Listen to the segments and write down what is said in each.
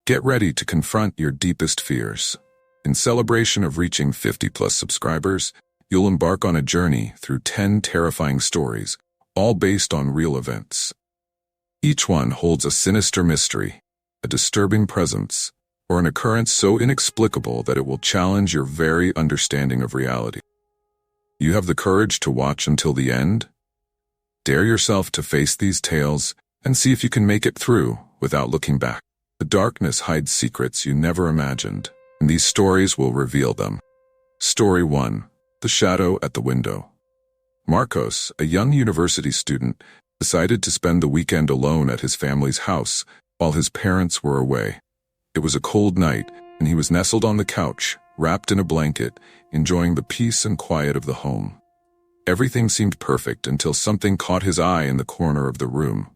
Get ready to confront your deepest fears. In celebration of reaching 50+ subscribers, you'll embark on a journey through 10 terrifying stories, all based on real events. Each one holds a sinister mystery, a disturbing presence, or an occurrence so inexplicable that it will challenge your very understanding of reality. You have the courage to watch until the end? Dare yourself to face these tales and see if you can make it through without looking back. The darkness hides secrets you never imagined, and these stories will reveal them. Story 1. The Shadow at the Window. Marcos, a young university student, decided to spend the weekend alone at his family's house while his parents were away. It was a cold night, and he was nestled on the couch, wrapped in a blanket, enjoying the peace and quiet of the home. Everything seemed perfect until something caught his eye in the corner of the room.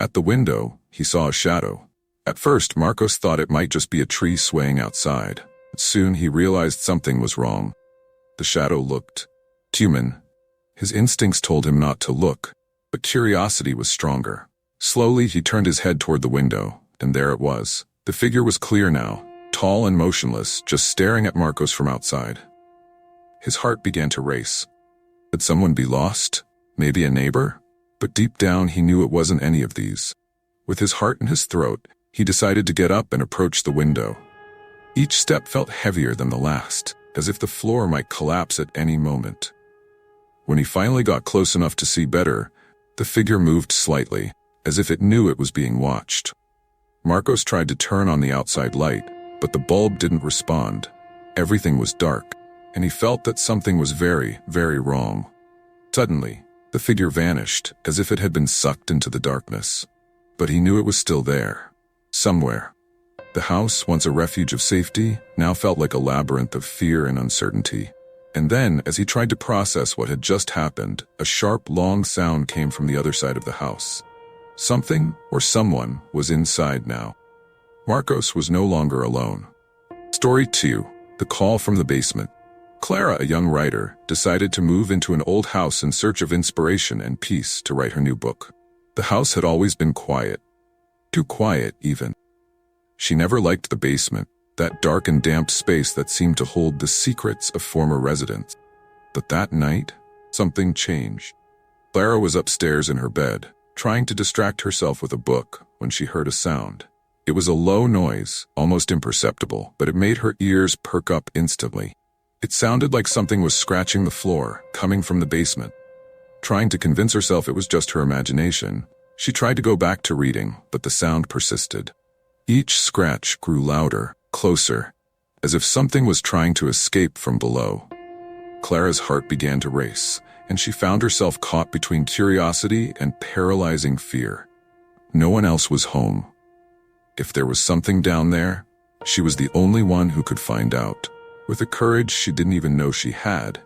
At the window, he saw a shadow. At first, Marcos thought it might just be a tree swaying outside, but soon he realized something was wrong. The shadow looked human. His instincts told him not to look, but curiosity was stronger. Slowly, he turned his head toward the window, and there it was. The figure was clear now, tall and motionless, just staring at Marcos from outside. His heart began to race. Could someone be lost? Maybe a neighbor? But deep down, he knew it wasn't any of these. With his heart in his throat, he decided to get up and approach the window. Each step felt heavier than the last, as if the floor might collapse at any moment. When he finally got close enough to see better, the figure moved slightly, as if it knew it was being watched. Marcos tried to turn on the outside light, but the bulb didn't respond. Everything was dark, and he felt that something was very, very wrong. Suddenly, the figure vanished, as if it had been sucked into the darkness. But he knew it was still there. Somewhere. The house, once a refuge of safety, now felt like a labyrinth of fear and uncertainty. And then, as he tried to process what had just happened, a sharp, long sound came from the other side of the house. Something, or someone, was inside now. Marcos was no longer alone. Story 2. The Call from the Basement. Clara, a young writer, decided to move into an old house in search of inspiration and peace to write her new book. The house had always been quiet. Too quiet, even. She never liked the basement, that dark and damp space that seemed to hold the secrets of former residents. But that night, something changed. Clara was upstairs in her bed, trying to distract herself with a book, when she heard a sound. It was a low noise, almost imperceptible, but it made her ears perk up instantly. It sounded like something was scratching the floor, coming from the basement. Trying to convince herself it was just her imagination, she tried to go back to reading, but the sound persisted. Each scratch grew louder, closer, as if something was trying to escape from below. Clara's heart began to race, and she found herself caught between curiosity and paralyzing fear. No one else was home. If there was something down there, she was the only one who could find out. With a courage she didn't even know she had,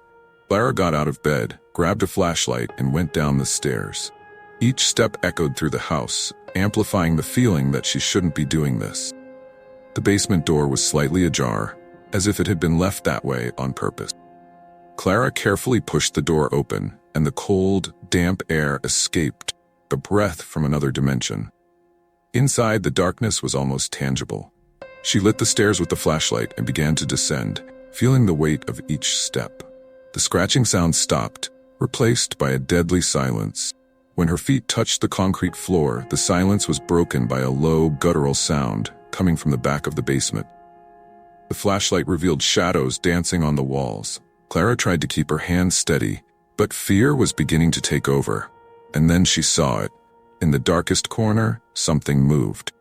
Clara got out of bed, grabbed a flashlight, and went down the stairs. Each step echoed through the house, amplifying the feeling that she shouldn't be doing this. The basement door was slightly ajar, as if it had been left that way on purpose. Clara carefully pushed the door open, and the cold, damp air escaped, a breath from another dimension. Inside, the darkness was almost tangible. She lit the stairs with the flashlight and began to descend, feeling the weight of each step. The scratching sound stopped, replaced by a deadly silence. When her feet touched the concrete floor, the silence was broken by a low, guttural sound coming from the back of the basement. The flashlight revealed shadows dancing on the walls. Clara tried to keep her hands steady, but fear was beginning to take over. And then she saw it. In the darkest corner, something moved.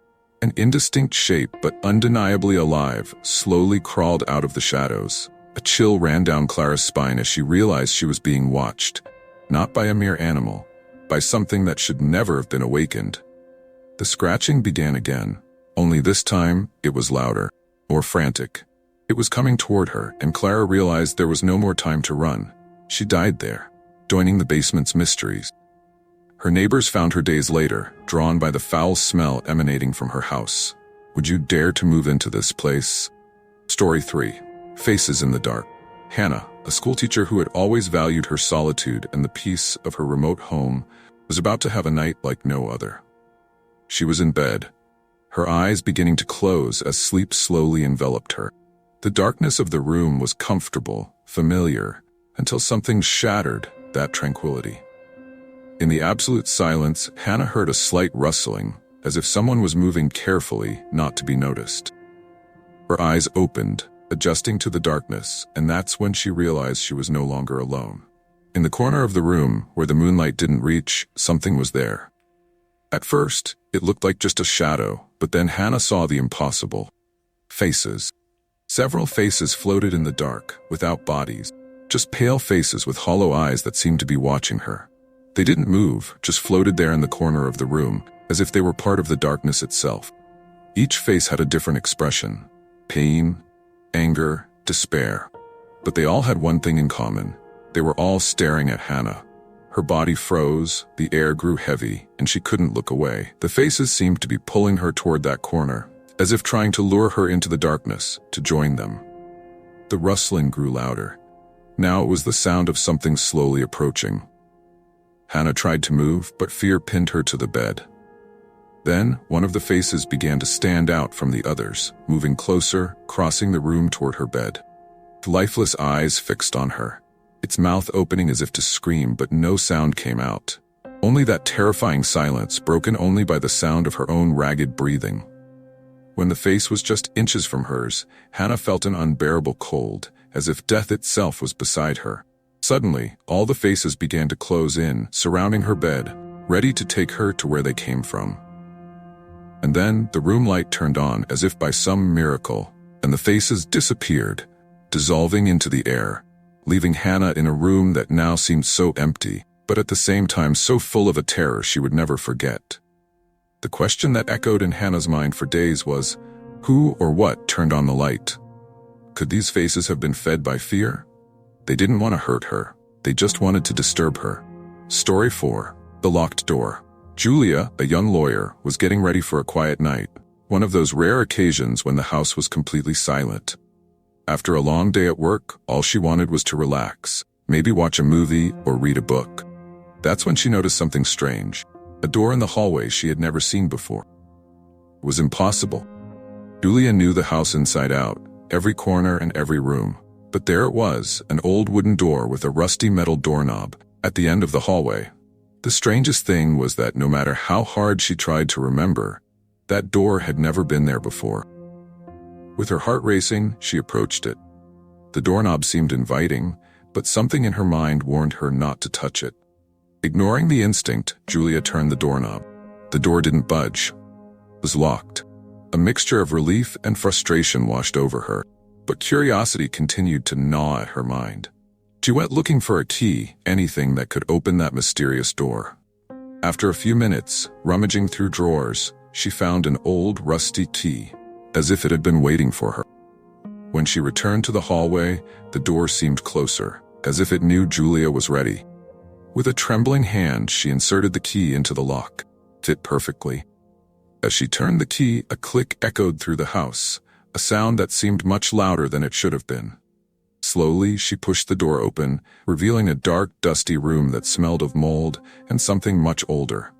An indistinct shape, but undeniably alive, slowly crawled out of the shadows. A chill ran down Clara's spine as she realized she was being watched, not by a mere animal, by something that should never have been awakened. The scratching began again, only this time it was louder, more frantic. It was coming toward her, and Clara realized there was no more time to run. She died there, joining the basement's mysteries. Her neighbors found her days later, drawn by the foul smell emanating from her house. Would you dare to move into this place? Story 3. Faces in the Dark. Hannah, a schoolteacher who had always valued her solitude and the peace of her remote home, was about to have a night like no other. She was in bed, her eyes beginning to close as sleep slowly enveloped her. The darkness of the room was comfortable, familiar, until something shattered that tranquility. In the absolute silence, Hannah heard a slight rustling, as if someone was moving carefully, not to be noticed. Her eyes opened, adjusting to the darkness, and that's when she realized she was no longer alone. In the corner of the room, where the moonlight didn't reach, something was there. At first, it looked like just a shadow, but then Hannah saw the impossible. Faces. Several faces floated in the dark, without bodies, just pale faces with hollow eyes that seemed to be watching her. They didn't move, just floated there in the corner of the room, as if they were part of the darkness itself. Each face had a different expression: pain, anger, despair. But they all had one thing in common. They were all staring at Hannah. Her body froze, the air grew heavy, and she couldn't look away. The faces seemed to be pulling her toward that corner, as if trying to lure her into the darkness, to join them. The rustling grew louder. Now it was the sound of something slowly approaching. Hannah tried to move, but fear pinned her to the bed. Then, one of the faces began to stand out from the others, moving closer, crossing the room toward her bed. Lifeless eyes fixed on her, its mouth opening as if to scream, but no sound came out. Only that terrifying silence, broken only by the sound of her own ragged breathing. When the face was just inches from hers, Hannah felt an unbearable cold, as if death itself was beside her. Suddenly, all the faces began to close in, surrounding her bed, ready to take her to where they came from. And then, the room light turned on as if by some miracle, and the faces disappeared, dissolving into the air, leaving Hannah in a room that now seemed so empty, but at the same time so full of a terror she would never forget. The question that echoed in Hannah's mind for days was, who or what turned on the light? Could these faces have been fed by fear? They didn't want to hurt her. They just wanted to disturb her. Story 4. The Locked Door. Julia, a young lawyer, was getting ready for a quiet night, one of those rare occasions when the house was completely silent. After a long day at work, all she wanted was to relax, maybe watch a movie or read a book. That's when she noticed something strange. A door in the hallway she had never seen before. It was impossible. Julia knew the house inside out, every corner and every room. But there it was, an old wooden door with a rusty metal doorknob, at the end of the hallway. The strangest thing was that no matter how hard she tried to remember, that door had never been there before. With her heart racing, she approached it. The doorknob seemed inviting, but something in her mind warned her not to touch it. Ignoring the instinct, Julia turned the doorknob. The door didn't budge. It was locked. A mixture of relief and frustration washed over her, but curiosity continued to gnaw at her mind. She went looking for a key, anything that could open that mysterious door. After a few minutes, rummaging through drawers, she found an old, rusty key, as if it had been waiting for her. When she returned to the hallway, the door seemed closer, as if it knew Julia was ready. With a trembling hand, she inserted the key into the lock. It fit perfectly. As she turned the key, a click echoed through the house, a sound that seemed much louder than it should have been. Slowly, she pushed the door open, revealing a dark, dusty room that smelled of mold and something much older.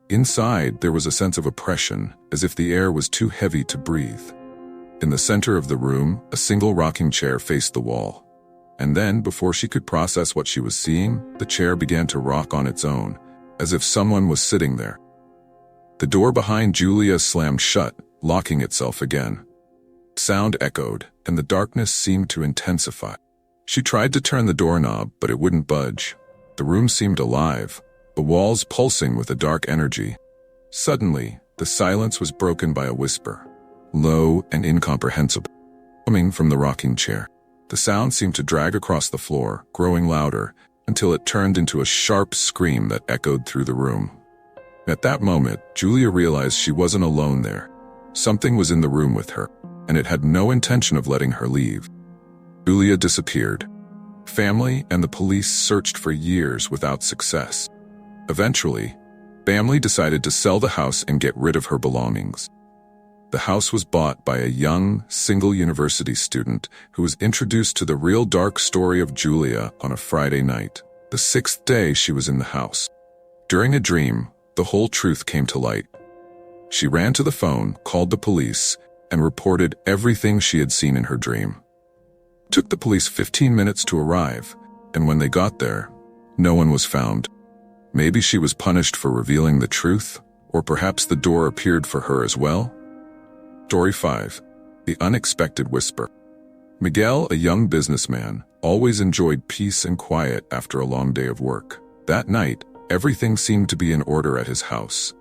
Inside, there was a sense of oppression, as if the air was too heavy to breathe. In the center of the room, a single rocking chair faced the wall. And then, before she could process what she was seeing, the chair began to rock on its own, as if someone was sitting there. The door behind Julia slammed shut, locking itself again. Sound echoed, and the darkness seemed to intensify. She tried to turn the doorknob, but it wouldn't budge. The room seemed alive, the walls pulsing with a dark energy. Suddenly, the silence was broken by a whisper, low and incomprehensible, coming from the rocking chair. The sound seemed to drag across the floor, growing louder, until it turned into a sharp scream that echoed through the room. At that moment, Julia realized she wasn't alone there. Something was in the room with her, and it had no intention of letting her leave. Julia disappeared. Family and the police searched for years without success. Eventually, family decided to sell the house and get rid of her belongings. The house was bought by a young, single university student who was introduced to the real dark story of Julia on a Friday night, the 6th day she was in the house. During a dream, the whole truth came to light. She ran to the phone, called the police, and reported everything she had seen in her dream. It took the police 15 minutes to arrive, and when they got there, no one was found. Maybe she was punished for revealing the truth, or perhaps the door appeared for her as well. Story 5. The Unexpected Whisper. Miguel, a young businessman, always enjoyed peace and quiet after a long day of work. That night, everything seemed to be in order at his house.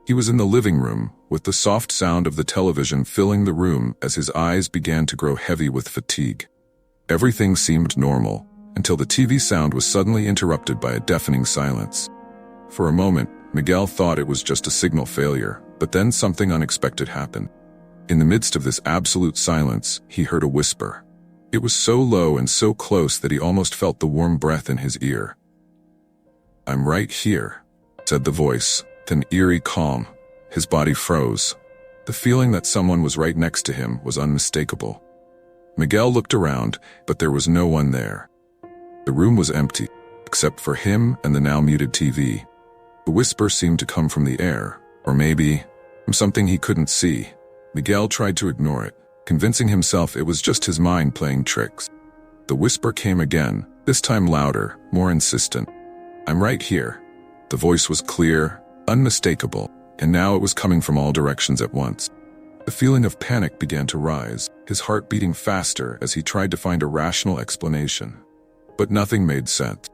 He was in the living room, with the soft sound of the television filling the room as his eyes began to grow heavy with fatigue. Everything seemed normal, until the TV sound was suddenly interrupted by a deafening silence. For a moment, Miguel thought it was just a signal failure, but then something unexpected happened. In the midst of this absolute silence, he heard a whisper. It was so low and so close that he almost felt the warm breath in his ear. "I'm right here," said the voice, with an eerie calm. His body froze. The feeling that someone was right next to him was unmistakable. Miguel looked around, but there was no one there. The room was empty, except for him and the now muted TV. The whisper seemed to come from the air, or maybe from something he couldn't see. Miguel tried to ignore it, convincing himself it was just his mind playing tricks. The whisper came again, this time louder, more insistent. "I'm right here." The voice was clear, unmistakable, and now it was coming from all directions at once. The feeling of panic began to rise, his heart beating faster as he tried to find a rational explanation. But nothing made sense.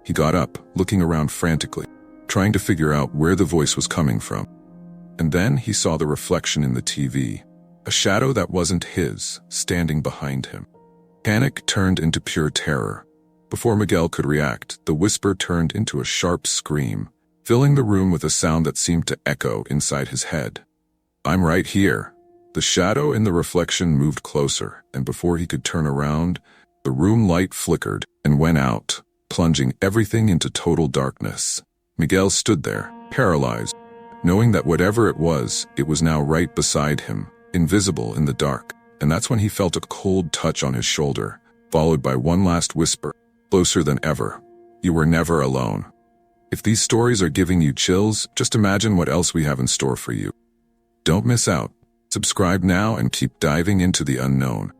He got up, looking around frantically, trying to figure out where the voice was coming from. And then he saw the reflection in the TV, a shadow that wasn't his, standing behind him. Panic turned into pure terror. Before Miguel could react, the whisper turned into a sharp scream, filling the room with a sound that seemed to echo inside his head. "I'm right here." The shadow in the reflection moved closer, and before he could turn around, the room light flickered and went out, plunging everything into total darkness. Miguel stood there, paralyzed, knowing that whatever it was now right beside him, invisible in the dark. And that's when he felt a cold touch on his shoulder, followed by one last whisper, closer than ever. "You were never alone." If these stories are giving you chills, just imagine what else we have in store for you. Don't miss out. Subscribe now and keep diving into the unknown.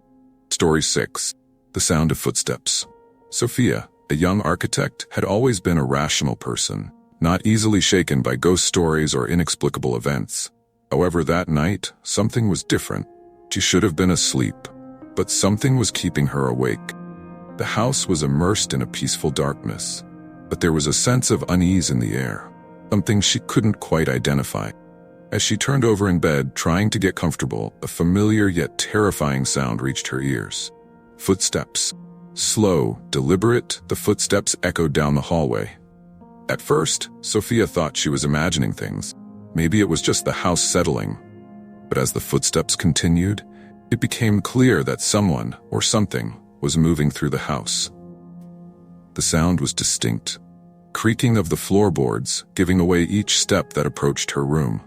Story 6. The Sound of Footsteps. Sophia, a young architect, had always been a rational person, not easily shaken by ghost stories or inexplicable events. However, that night, something was different. She should have been asleep, but something was keeping her awake. The house was immersed in a peaceful darkness, but there was a sense of unease in the air, something she couldn't quite identify. As she turned over in bed, trying to get comfortable, a familiar yet terrifying sound reached her ears. Footsteps. Slow, deliberate, the footsteps echoed down the hallway. At first, Sophia thought she was imagining things. Maybe it was just the house settling. But as the footsteps continued, it became clear that someone, or something, was moving through the house. The sound was distinct, creaking of the floorboards, giving away each step that approached her room.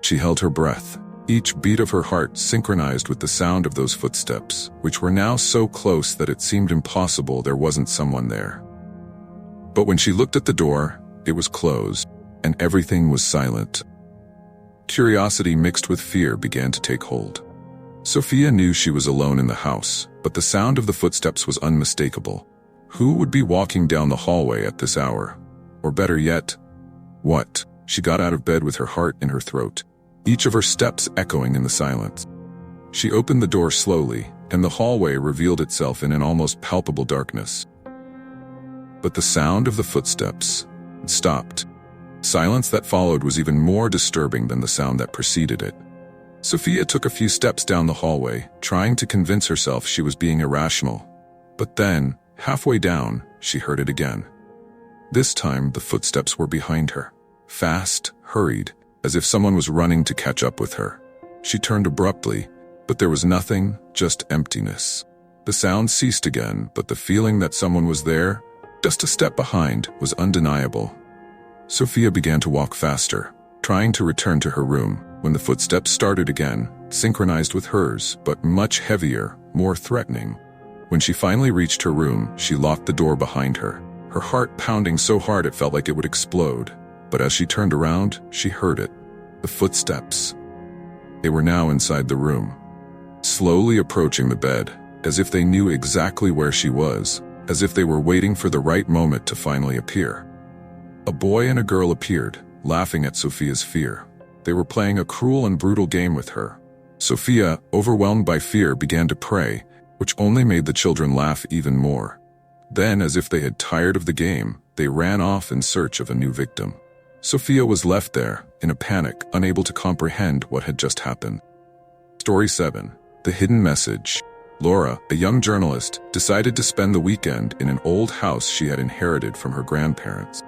She held her breath, each beat of her heart synchronized with the sound of those footsteps, which were now so close that it seemed impossible there wasn't someone there. But when she looked at the door, it was closed, and everything was silent. Curiosity mixed with fear began to take hold. Sophia knew she was alone in the house, but the sound of the footsteps was unmistakable. Who would be walking down the hallway at this hour? Or better yet, what? She got out of bed with her heart in her throat, each of her steps echoing in the silence. She opened the door slowly, and the hallway revealed itself in an almost palpable darkness. But the sound of the footsteps stopped. Silence that followed was even more disturbing than the sound that preceded it. Sophia took a few steps down the hallway, trying to convince herself she was being irrational. But then, halfway down, she heard it again. This time, the footsteps were behind her. Fast, hurried, as if someone was running to catch up with her. She turned abruptly, but there was nothing, just emptiness. The sound ceased again, but the feeling that someone was there, just a step behind, was undeniable. Sophia began to walk faster, trying to return to her room, when the footsteps started again, synchronized with hers, but much heavier, more threatening. When she finally reached her room, she locked the door behind her, her heart pounding so hard it felt like it would explode. But as she turned around, she heard it. The footsteps. They were now inside the room, slowly approaching the bed, as if they knew exactly where she was, as if they were waiting for the right moment to finally appear. A boy and a girl appeared, laughing at Sophia's fear. They were playing a cruel and brutal game with her. Sophia, overwhelmed by fear, began to pray, which only made the children laugh even more. Then, as if they had tired of the game, they ran off in search of a new victim. Sophia was left there, in a panic, unable to comprehend what had just happened. Story 7. The Hidden Message. Laura, a young journalist, decided to spend the weekend in an old house she had inherited from her grandparents.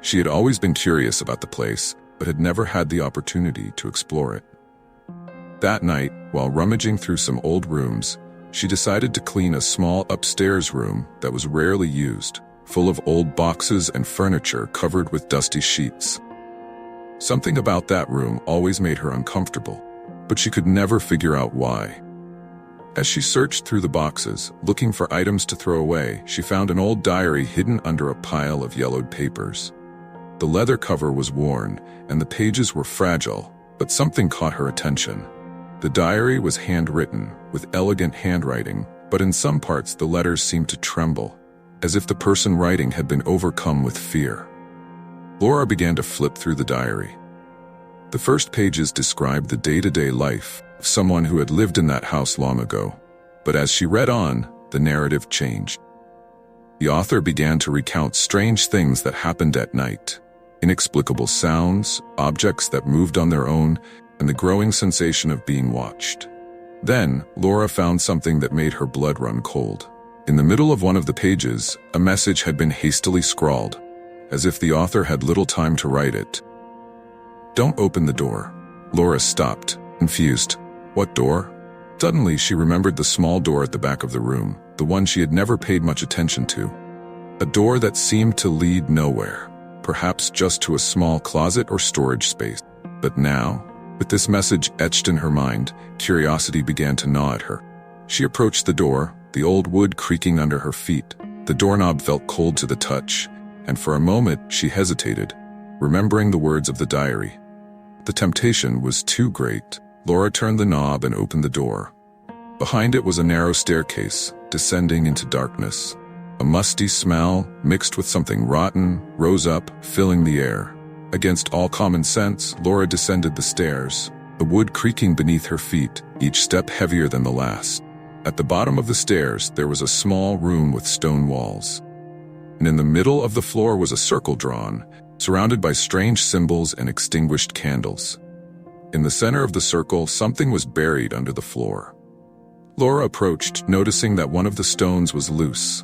She had always been curious about the place, but had never had the opportunity to explore it. That night, while rummaging through some old rooms, she decided to clean a small upstairs room that was rarely used, full of old boxes and furniture covered with dusty sheets. Something about that room always made her uncomfortable, but she could never figure out why. As she searched through the boxes, looking for items to throw away, she found an old diary hidden under a pile of yellowed papers. The leather cover was worn, and the pages were fragile, but something caught her attention. The diary was handwritten, with elegant handwriting, but in some parts the letters seemed to tremble, as if the person writing had been overcome with fear. Laura began to flip through the diary. The first pages described the day-to-day life of someone who had lived in that house long ago, but as she read on, the narrative changed. The author began to recount strange things that happened at night, inexplicable sounds, objects that moved on their own, and the growing sensation of being watched. Then, Laura found something that made her blood run cold. In the middle of one of the pages, a message had been hastily scrawled, as if the author had little time to write it. "Don't open the door." Laura stopped, confused. What door? Suddenly, she remembered the small door at the back of the room, the one she had never paid much attention to. A door that seemed to lead nowhere, perhaps just to a small closet or storage space. But now, with this message etched in her mind, curiosity began to gnaw at her. She approached the door, the old wood creaking under her feet. The doorknob felt cold to the touch, and for a moment she hesitated, remembering the words of the diary. The temptation was too great. Laura turned the knob and opened the door. Behind it was a narrow staircase, descending into darkness. A musty smell, mixed with something rotten, rose up, filling the air. Against all common sense, Laura descended the stairs, the wood creaking beneath her feet, each step heavier than the last. At the bottom of the stairs, there was a small room with stone walls. And in the middle of the floor was a circle drawn, surrounded by strange symbols and extinguished candles. In the center of the circle, something was buried under the floor. Laura approached, noticing that one of the stones was loose.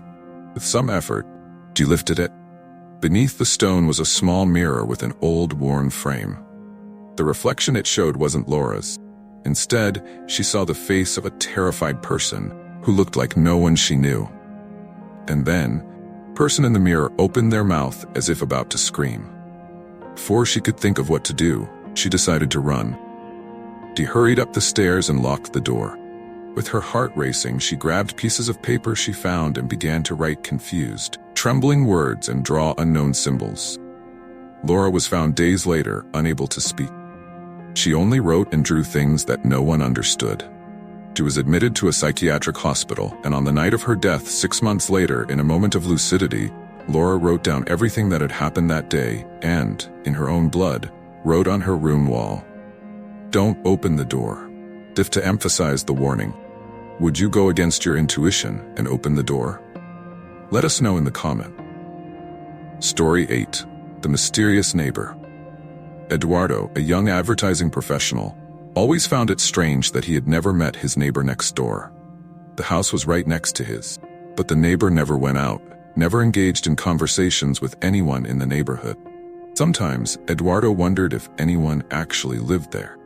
With some effort, she lifted it. Beneath the stone was a small mirror with an old, worn frame. The reflection it showed wasn't Laura's. Instead, she saw the face of a terrified person who looked like no one she knew. And then, the person in the mirror opened their mouth as if about to scream. Before she could think of what to do, she decided to run. She hurried up the stairs and locked the door. With her heart racing, she grabbed pieces of paper she found and began to write confused, trembling words and draw unknown symbols. Laura was found days later, unable to speak. She only wrote and drew things that no one understood. She was admitted to a psychiatric hospital, and on the night of her death 6 months later, in a moment of lucidity, Laura wrote down everything that had happened that day and, in her own blood, wrote on her room wall, "Don't open the door," as if to emphasize the warning. Would you go against your intuition and open the door? Let us know in the comment. Story 8. The Mysterious Neighbor. Eduardo, a young advertising professional, always found it strange that he had never met his neighbor next door. The house was right next to his, but the neighbor never went out, never engaged in conversations with anyone in the neighborhood. Sometimes, Eduardo wondered if anyone actually lived there.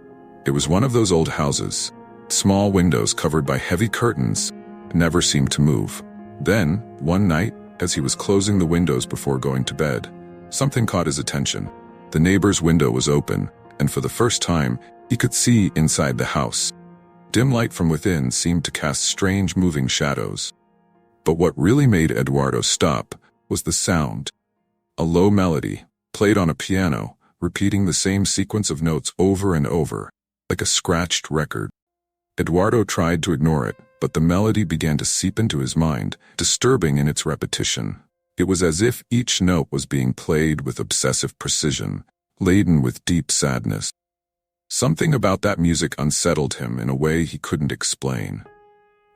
It was one of those old houses. Small windows covered by heavy curtains never seemed to move. Then, one night, as he was closing the windows before going to bed, something caught his attention. The neighbor's window was open, and for the first time, he could see inside the house. Dim light from within seemed to cast strange moving shadows. But what really made Eduardo stop was the sound. A low melody, played on a piano, repeating the same sequence of notes over and over, like a scratched record. Eduardo tried to ignore it, but the melody began to seep into his mind, disturbing in its repetition. It was as if each note was being played with obsessive precision, laden with deep sadness. Something about that music unsettled him in a way he couldn't explain.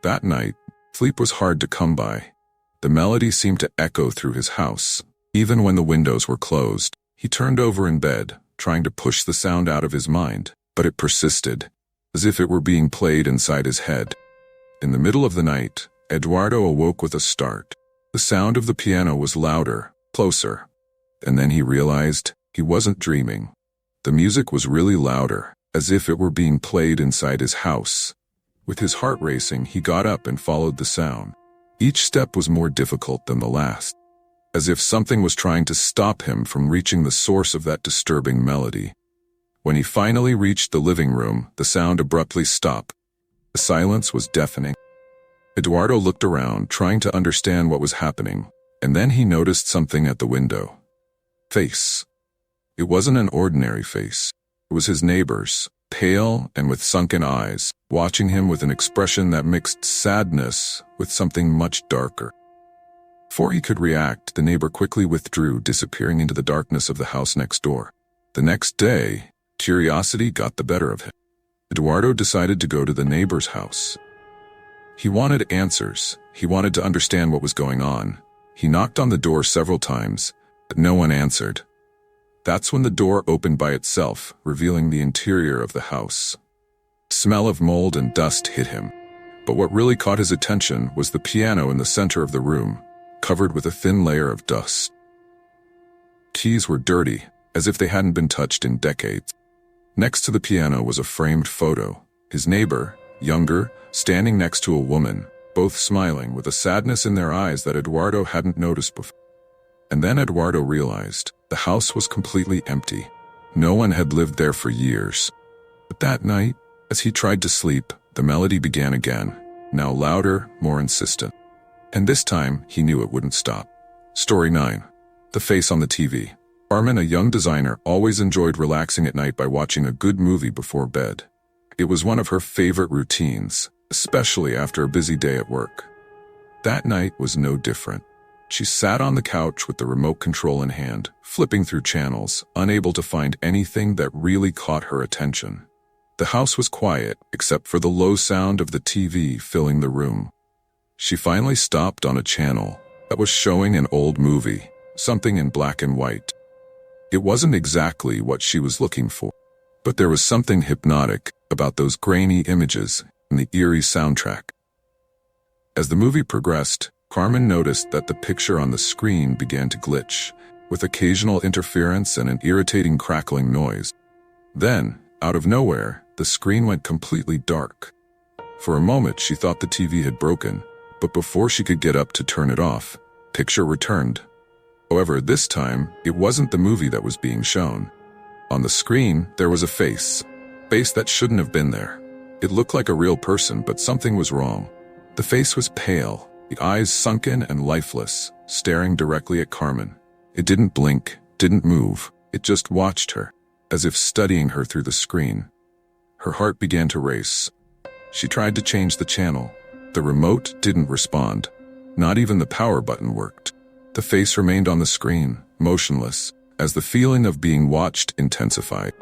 That night, sleep was hard to come by. The melody seemed to echo through his house. Even when the windows were closed, he turned over in bed, trying to push the sound out of his mind, but it persisted, as if it were being played inside his head. In the middle of the night, Eduardo awoke with a start. The sound of the piano was louder, closer, and then he realized he wasn't dreaming. The music was really louder, as if it were being played inside his house. With his heart racing, he got up and followed the sound. Each step was more difficult than the last, as if something was trying to stop him from reaching the source of that disturbing melody. When he finally reached the living room, the sound abruptly stopped. The silence was deafening. Eduardo looked around, trying to understand what was happening, and then he noticed something at the window. Face. It wasn't an ordinary face. It was his neighbor's, pale and with sunken eyes, watching him with an expression that mixed sadness with something much darker. Before he could react, the neighbor quickly withdrew, disappearing into the darkness of the house next door. The next day, curiosity got the better of him. Eduardo decided to go to the neighbor's house. He wanted answers. He wanted to understand what was going on. He knocked on the door several times, but no one answered. That's when the door opened by itself, revealing the interior of the house. The smell of mold and dust hit him, but what really caught his attention was the piano in the center of the room, covered with a thin layer of dust. Keys were dirty, as if they hadn't been touched in decades. Next to the piano was a framed photo. His neighbor, younger, standing next to a woman, both smiling with a sadness in their eyes that Eduardo hadn't noticed before. And then Eduardo realized the house was completely empty. No one had lived there for years. But that night, as he tried to sleep, the melody began again, now louder, more insistent. And this time, he knew it wouldn't stop. Story 9. The Face on the TV. Carmen, a young designer, always enjoyed relaxing at night by watching a good movie before bed. It was one of her favorite routines, especially after a busy day at work. That night was no different. She sat on the couch with the remote control in hand, flipping through channels, unable to find anything that really caught her attention. The house was quiet, except for the low sound of the TV filling the room. She finally stopped on a channel that was showing an old movie, something in black and white. It wasn't exactly what she was looking for, but there was something hypnotic about those grainy images and the eerie soundtrack. As the movie progressed, Carmen noticed that the picture on the screen began to glitch, with occasional interference and an irritating crackling noise. Then, out of nowhere, the screen went completely dark. For a moment, she thought the TV had broken, but before she could get up to turn it off, picture returned. However, this time, it wasn't the movie that was being shown. On the screen, there was a face that shouldn't have been there. It looked like a real person, but something was wrong. The face was pale, the eyes sunken and lifeless, staring directly at Carmen. It didn't blink, didn't move. It just watched her, as if studying her through the screen. Her heart began to race. She tried to change the channel. The remote didn't respond. Not even the power button worked. The face remained on the screen, motionless, as the feeling of being watched intensified.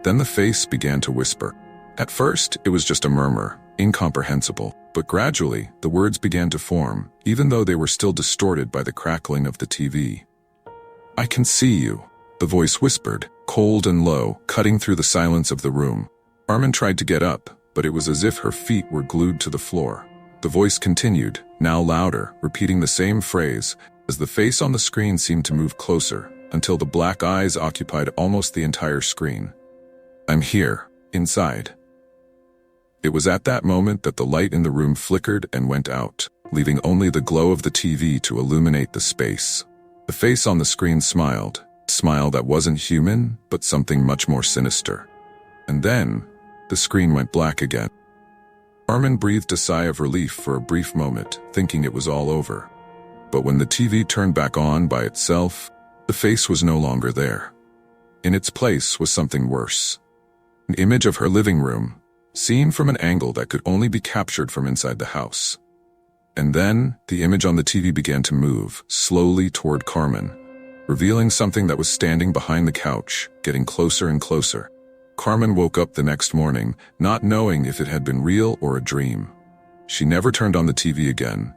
Then the face began to whisper. At first, it was just a murmur, incomprehensible, but gradually, the words began to form, even though they were still distorted by the crackling of the TV. "I can see you," the voice whispered, cold and low, cutting through the silence of the room. Carmen tried to get up, but it was as if her feet were glued to the floor. The voice continued, now louder, repeating the same phrase, as the face on the screen seemed to move closer, until the black eyes occupied almost the entire screen. "I'm here, inside." It was at that moment that the light in the room flickered and went out, leaving only the glow of the TV to illuminate the space. The face on the screen smiled, a smile that wasn't human, but something much more sinister. And then, the screen went black again. Carmen breathed a sigh of relief for a brief moment, thinking it was all over. But when the TV turned back on by itself, the face was no longer there. in its place was something worse. An image of her living room, seen from an angle that could only be captured from inside the house. And then, the image on the TV began to move, slowly toward Carmen, revealing something that was standing behind the couch, getting closer and closer. Carmen woke up the next morning, not knowing if it had been real or a dream. She never turned on the TV again,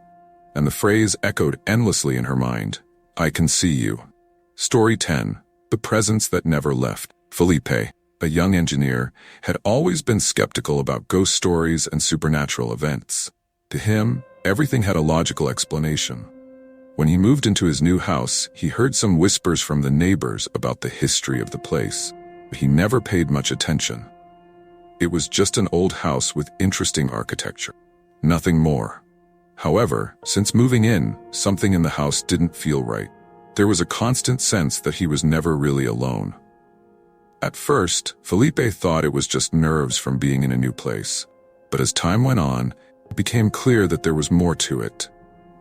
and the phrase echoed endlessly in her mind, "I can see you." Story 10. The Presence That Never Left. Felipe, a young engineer, had always been skeptical about ghost stories and supernatural events. To him, everything had a logical explanation. When he moved into his new house, he heard some whispers from the neighbors about the history of the place. He never paid much attention. It was just an old house with interesting architecture. Nothing more. However, since moving in, something in the house didn't feel right. There was a constant sense that he was never really alone. At first, Felipe thought it was just nerves from being in a new place. But as time went on, it became clear that there was more to it.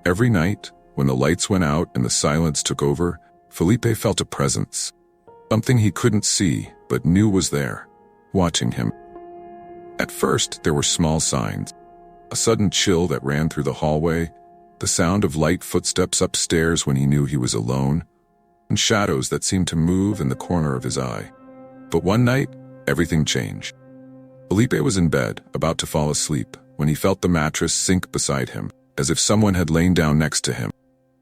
Every night, when the lights went out and the silence took over, Felipe felt a presence. Something he couldn't see, but knew was there, watching him. At first, there were small signs. A sudden chill that ran through the hallway, the sound of light footsteps upstairs when he knew he was alone, and shadows that seemed to move in the corner of his eye. But one night, everything changed. Felipe was in bed, about to fall asleep, when he felt the mattress sink beside him, as if someone had lain down next to him.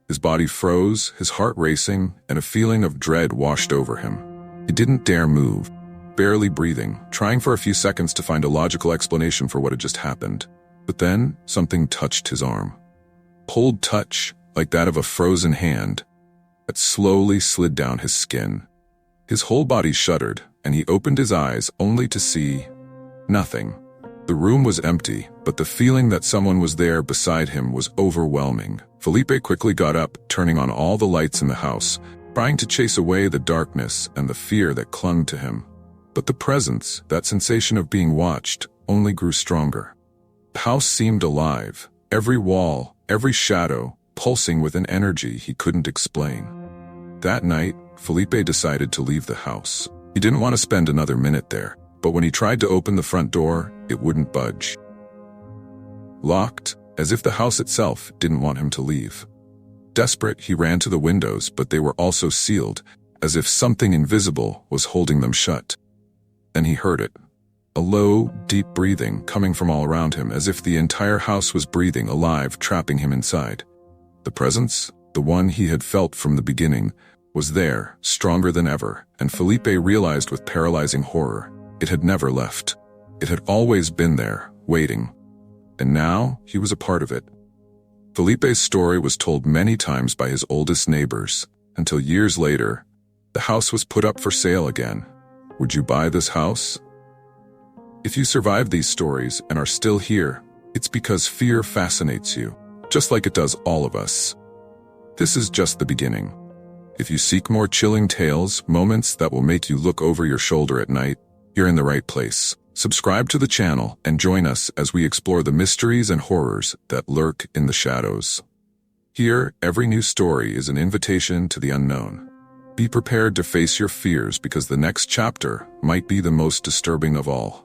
His body froze, his heart racing, and a feeling of dread washed over him. He didn't dare move, barely breathing, trying for a few seconds to find a logical explanation for what had just happened. But then, something touched his arm. Cold touch, like that of a frozen hand, that slowly slid down his skin. His whole body shuddered, and he opened his eyes only to see nothing. The room was empty, but the feeling that someone was there beside him was overwhelming. Felipe quickly got up, turning on all the lights in the house, trying to chase away the darkness and the fear that clung to him. But the presence, that sensation of being watched, only grew stronger. The house seemed alive, every wall, every shadow, pulsing with an energy he couldn't explain. That night, Felipe decided to leave the house. He didn't want to spend another minute there, but when he tried to open the front door, it wouldn't budge. Locked, as if the house itself didn't want him to leave. Desperate, he ran to the windows, but they were also sealed, as if something invisible was holding them shut. Then he heard it. A low, deep breathing coming from all around him, as if the entire house was breathing alive, trapping him inside. The presence, the one he had felt from the beginning, was there, stronger than ever, and Felipe realized with paralyzing horror, it had never left. It had always been there, waiting. And now, he was a part of it. Felipe's story was told many times by his oldest neighbors, until years later, the house was put up for sale again. Would you buy this house? If you survived these stories and are still here, it's because fear fascinates you, just like it does all of us. This is just the beginning. If you seek more chilling tales, moments that will make you look over your shoulder at night, you're in the right place. Subscribe to the channel and join us as we explore the mysteries and horrors that lurk in the shadows. Here, every new story is an invitation to the unknown. Be prepared to face your fears because the next chapter might be the most disturbing of all.